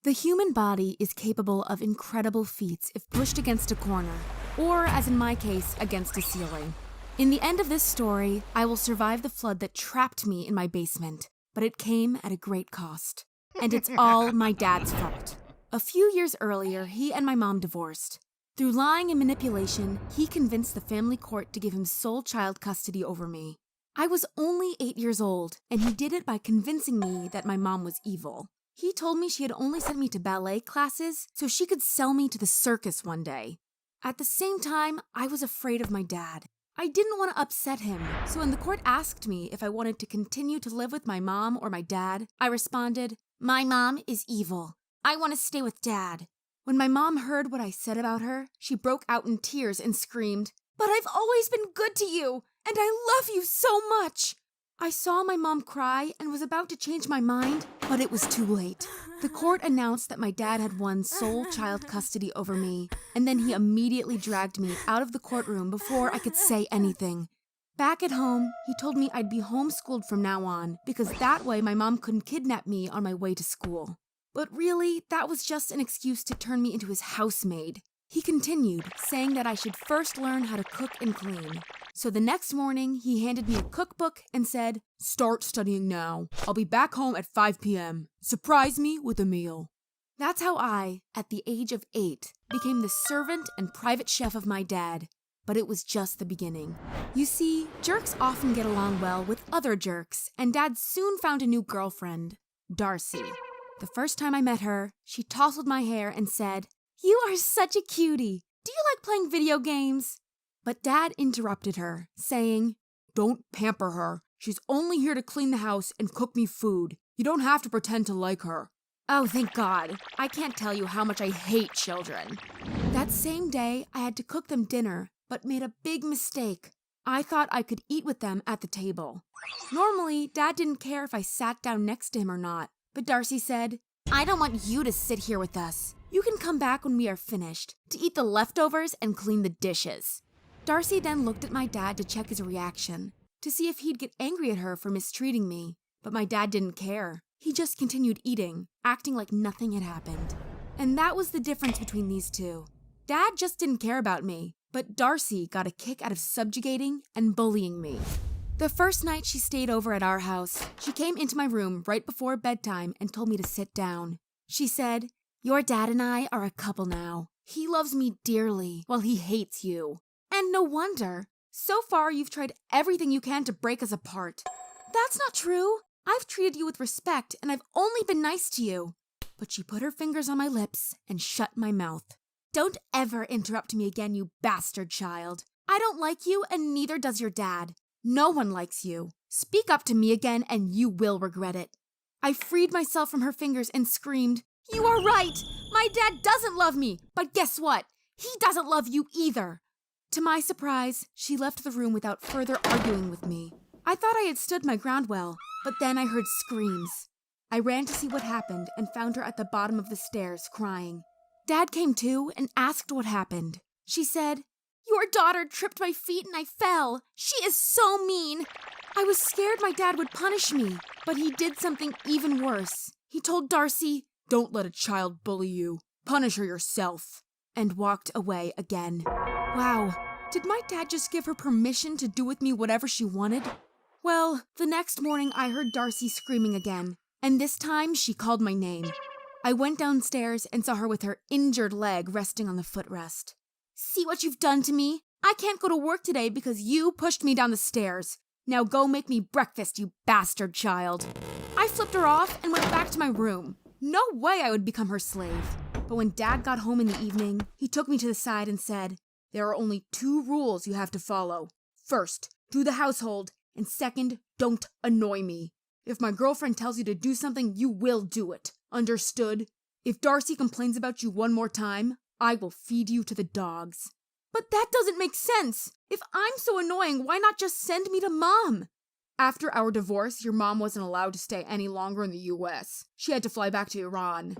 The human body is capable of incredible feats if pushed against a corner, or, as in my case, against a ceiling. In the end of this story, I will survive the flood that trapped me in my basement, but it came at a great cost. And it's all my dad's fault. A few years earlier, he and my mom divorced. Through lying and manipulation, he convinced the family court to give him sole child custody over me. I was only 8 years old, and he did it by convincing me that my mom was evil. He told me she had only sent me to ballet classes so she could sell me to the circus one day. At the same time, I was afraid of my dad. I didn't want to upset him, so when the court asked me if I wanted to continue to live with my mom or my dad, I responded, "My mom is evil. I want to stay with Dad." When my mom heard what I said about her, she broke out in tears and screamed, "But I've always been good to you, and I love you so much." I saw my mom cry and was about to change my mind, but it was too late. The court announced that my dad had won sole child custody over me, and then he immediately dragged me out of the courtroom before I could say anything. Back at home, he told me I'd be homeschooled from now on, because that way my mom couldn't kidnap me on my way to school. But really, that was just an excuse to turn me into his housemaid. He continued, saying that I should first learn how to cook and clean. So the next morning, he handed me a cookbook and said, "Start studying now. I'll be back home at 5 p.m. Surprise me with a meal." That's how I, at the age of 8, became the servant and private chef of my dad. But it was just the beginning. You see, jerks often get along well with other jerks, and Dad soon found a new girlfriend, Darcy. The first time I met her, she tousled my hair and said, "You are such a cutie. Do you like playing video games?" But Dad interrupted her, saying, "Don't pamper her. She's only here to clean the house and cook me food. You don't have to pretend to like her." Oh, thank God. I can't tell you how much I hate children. That same day, I had to cook them dinner, but made a big mistake. I thought I could eat with them at the table. Normally, Dad didn't care if I sat down next to him or not, but Darcy said, "I don't want you to sit here with us. You can come back when we are finished, to eat the leftovers and clean the dishes." Darcy then looked at my dad to check his reaction, to see if he'd get angry at her for mistreating me, but my dad didn't care. He just continued eating, acting like nothing had happened. And that was the difference between these two. Dad just didn't care about me, but Darcy got a kick out of subjugating and bullying me. The first night she stayed over at our house, she came into my room right before bedtime and told me to sit down. She said, "Your dad and I are a couple now. He loves me dearly, while he hates you. And no wonder. So far, you've tried everything you can to break us apart." "That's not true. I've treated you with respect, and I've only been nice to you." But she put her fingers on my lips and shut my mouth. "Don't ever interrupt me again, you bastard child. I don't like you, and neither does your dad. No one likes you. Speak up to me again, and you will regret it." I freed myself from her fingers and screamed, "You are right! My dad doesn't love me, but guess what? He doesn't love you either." To my surprise, she left the room without further arguing with me. I thought I had stood my ground well, but then I heard screams. I ran to see what happened and found her at the bottom of the stairs crying. Dad came too and asked what happened. She said, "Your daughter tripped my feet and I fell. She is so mean." I was scared my dad would punish me, but he did something even worse. He told Darcy, "Don't let a child bully you. Punish her yourself," and walked away again. Wow, did my dad just give her permission to do with me whatever she wanted? Well, the next morning I heard Darcy screaming again, and this time she called my name. I went downstairs and saw her with her injured leg resting on the footrest. "See what you've done to me? I can't go to work today because you pushed me down the stairs. Now go make me breakfast, you bastard child." I flipped her off and went back to my room. No way I would become her slave. But when Dad got home in the evening, he took me to the side and said, "There are only 2 rules you have to follow. First, do the household, and second, don't annoy me. If my girlfriend tells you to do something, you will do it. Understood? If Darcy complains about you one more time, I will feed you to the dogs." "But that doesn't make sense. If I'm so annoying, why not just send me to Mom?" "After our divorce, your mom wasn't allowed to stay any longer in the US. She had to fly back to Iran."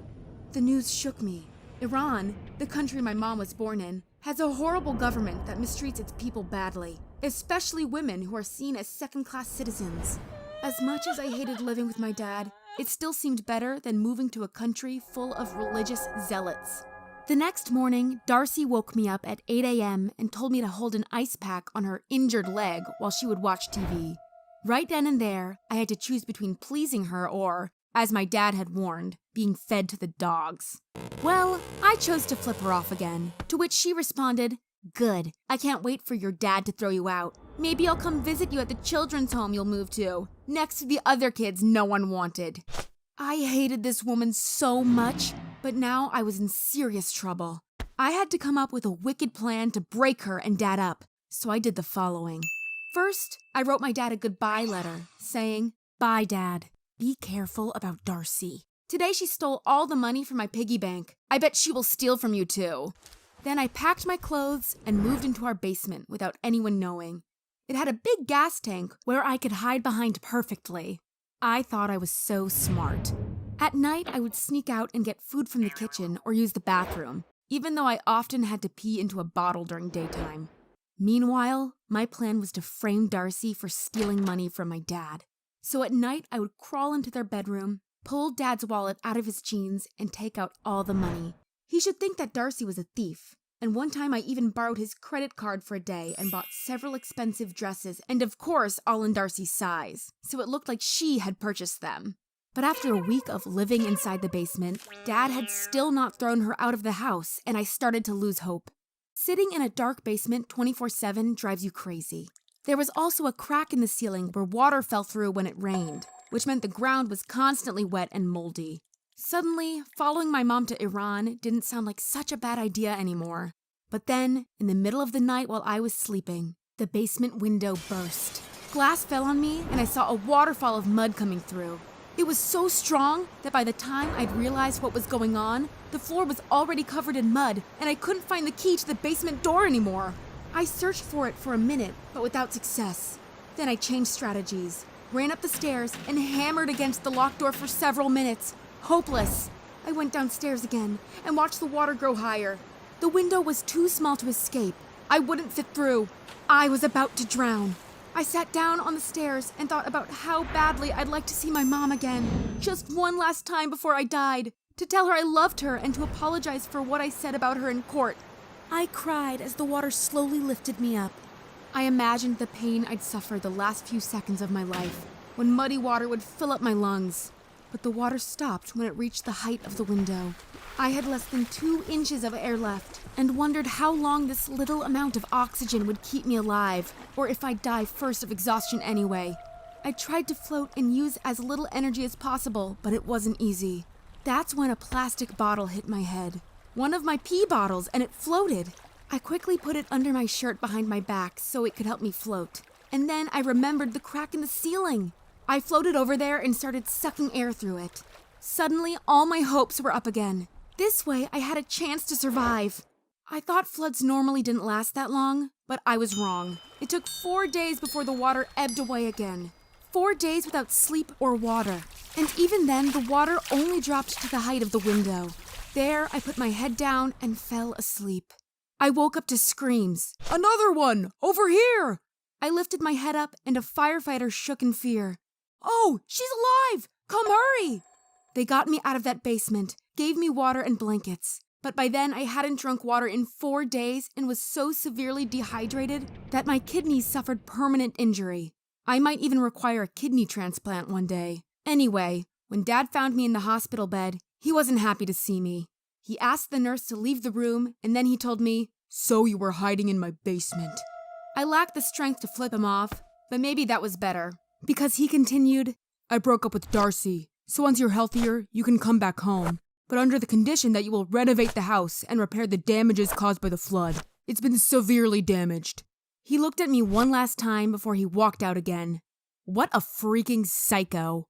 The news shook me. Iran, the country my mom was born in, has a horrible government that mistreats its people badly, especially women who are seen as second-class citizens. As much as I hated living with my dad, It still seemed better than moving to a country full of religious zealots. The next morning, Darcy woke me up at 8 a.m. and told me to hold an ice pack on her injured leg while she would watch TV. Right then and there, I had to choose between pleasing her or, as my dad had warned, being fed to the dogs. Well, I chose to flip her off again, to which she responded, "Good, I can't wait for your dad to throw you out. Maybe I'll come visit you at the children's home you'll move to, next to the other kids no one wanted." I hated this woman so much, but now I was in serious trouble. I had to come up with a wicked plan to break her and Dad up, so I did the following. First, I wrote my dad a goodbye letter, saying, "Bye, Dad. Be careful about Darcy. Today she stole all the money from my piggy bank. I bet she will steal from you too." Then I packed my clothes and moved into our basement without anyone knowing. It had a big gas tank where I could hide behind perfectly. I thought I was so smart. At night, I would sneak out and get food from the kitchen or use the bathroom, even though I often had to pee into a bottle during daytime. Meanwhile, my plan was to frame Darcy for stealing money from my dad. So at night, I would crawl into their bedroom, pull Dad's wallet out of his jeans, and take out all the money. He should think that Darcy was a thief. And one time I even borrowed his credit card for a day and bought several expensive dresses, and of course all in Darcy's size, so it looked like she had purchased them. But after a week of living inside the basement, Dad had still not thrown her out of the house, and I started to lose hope. Sitting in a dark basement 24/7 drives you crazy. There was also a crack in the ceiling where water fell through when it rained, which meant the ground was constantly wet and moldy. Suddenly, following my mom to Iran didn't sound like such a bad idea anymore. But then, in the middle of the night while I was sleeping, the basement window burst. Glass fell on me, and I saw a waterfall of mud coming through. It was so strong that by the time I'd realized what was going on, the floor was already covered in mud, and I couldn't find the key to the basement door anymore. I searched for it for a minute, but without success. Then I changed strategies, ran up the stairs, and hammered against the locked door for several minutes. Hopeless. I went downstairs again and watched the water grow higher. The window was too small to escape. I wouldn't fit through. I was about to drown. I sat down on the stairs and thought about how badly I'd like to see my mom again. Just one last time before I died. To tell her I loved her and to apologize for what I said about her in court. I cried as the water slowly lifted me up. I imagined the pain I'd suffer the last few seconds of my life, when muddy water would fill up my lungs. But the water stopped when it reached the height of the window. I had less than 2 inches of air left, and wondered how long this little amount of oxygen would keep me alive, or if I'd die first of exhaustion anyway. I tried to float and use as little energy as possible, but it wasn't easy. That's when a plastic bottle hit my head. One of my pee bottles, and it floated. I quickly put it under my shirt behind my back so it could help me float. And then I remembered the crack in the ceiling. I floated over there and started sucking air through it. Suddenly, all my hopes were up again. This way, I had a chance to survive. I thought floods normally didn't last that long, but I was wrong. It took 4 days before the water ebbed away again. 4 days without sleep or water. And even then, the water only dropped to the height of the window. There, I put my head down and fell asleep. I woke up to screams. "Another one! Over here!" I lifted my head up, and a firefighter shook in fear. "Oh, she's alive! Come hurry!" They got me out of that basement, gave me water and blankets. But by then, I hadn't drunk water in 4 days and was so severely dehydrated that my kidneys suffered permanent injury. I might even require a kidney transplant one day. Anyway, when Dad found me in the hospital bed, he wasn't happy to see me. He asked the nurse to leave the room, and then he told me, "So you were hiding in my basement." I lacked the strength to flip him off, but maybe that was better. Because he continued, "I broke up with Darcy, so once you're healthier, you can come back home. But under the condition that you will renovate the house and repair the damages caused by the flood. It's been severely damaged." He looked at me one last time before he walked out again. What a freaking psycho.